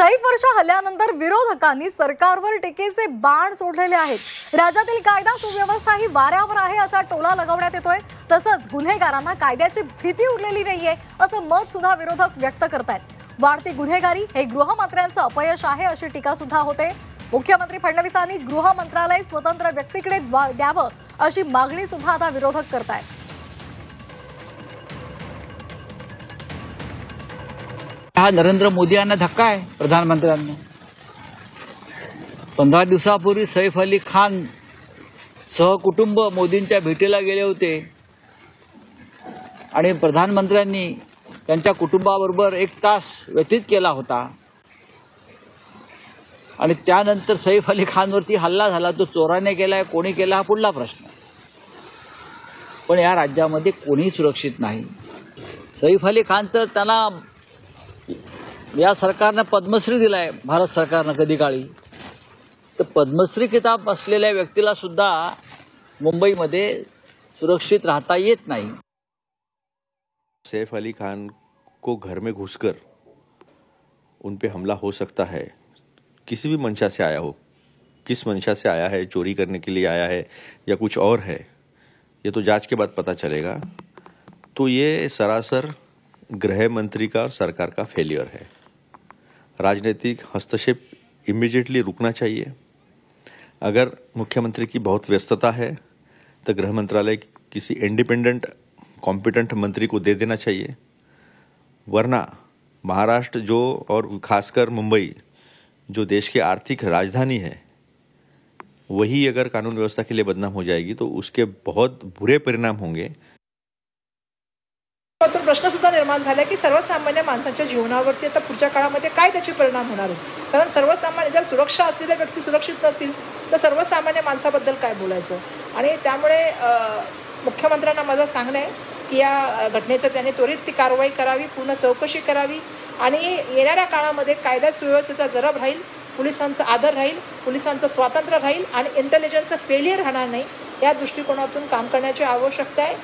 सैफवरच्या हल्ल्यानंतर विरोधकांनी सरकारवर टीकेचे बाण सोडलेले आहेत। राज्यातील कायदा सुव्यवस्था ही वाऱ्यावर आहे असा टोला लगावण्यात येतोय। तसंच गुन्हेगारांना कायद्याची भीती उरलेली नाहीये असं मत सुद्धा विरोधक व्यक्त करतायत। वाढती गुन्हेगारी हे गृहमंत्र्यांचं अपयश आहे अशी टीका सुद्धा होते। मुख्यमंत्री फडणवीसांनी गृह मंत्रालय स्वतंत्र व्यक्तीकडे द्यावं अशी मागणी सुद्धा आता विरोधक करतायत। हा नरेंद्र मोदी यांना धक्का आहे। प्रधानमंत्र्यांना 15 दिवसापूर्वी सैफ अली खान सहकुटुंब मोदींच्या भेटीला गेले होते आणि प्रधानमंत्र्यांनी त्यांच्या कुटुंबाबरोबर 1 तास व्यतीत केला होता आणि त्यानंतर सैफ अली खानवरती हल्ला झाला। तो चोराने केलाय, कोणी केला हा पुढला प्रश्न। पण या राज्यामध्ये कोणी सुरक्षित नाही। सैफ अली खान तर त्यांना या सरकारने पद्मश्री दिलाय, भारत सरकारने कधी काळी। तर पद्मश्री किताब असलेल्या व्यक्तीला सुद्धा मुंबईमध्ये सुरक्षित राहता येत नाही। सैफ अली खान को घर में घुसकर उन पे हमला हो सकता है, किसी भी मंशा से आया हो। किस मंशा से आया है, चोरी करने के लिए आया है या कुछ और है, ये तो जांच के बाद पता चलेगा। तो ये सरासर गृह मंत्री का और सरकार का फेलियर है। राजनीतिक हस्तक्षेप इमीडिएटली रुकना चाहिए। अगर मुख्यमंत्री की बहुत व्यस्तता है तो गृह मंत्रालय किसी इंडिपेंडेंट कॉम्पिटेंट मंत्री को दे देना चाहिए, वरना महाराष्ट्र जो और खासकर मुंबई जो देश की आर्थिक राजधानी है, वही अगर कानून व्यवस्था के लिए बदनाम हो जाएगी तो उसके बहुत बुरे परिणाम होंगे। प्रश्न सुद्धा निर्माण झाला की सर्वसामान्य माणसाच्या जीवनावरती आता पुढच्या काळामध्ये काय त्याचे परिणाम होणार आहेत। कारण सर्वसामान्य जर सुरक्षा असलेल्या व्यक्ती सुरक्षित नसतील तर सर्वसामान्य माणसाबद्दल काय बोलायचं। आणि त्यामुळे मुख्यमंत्र्यांना माझं सांगणं आहे की या घटनेचं त्यांनी त्वरित ती कारवाई करावी, पूर्ण चौकशी करावी आणि येणाऱ्या काळामध्ये कायदा सुव्यवस्थेचा जरब राहील, पोलिसांचा आदर राहील, पोलिसांचं स्वातंत्र्य राहील आणि इंटेलिजन्सचं फेलियर राहणार नाही। या दृष्टिकोनातून काम करण्याची आवश्यकता आहे।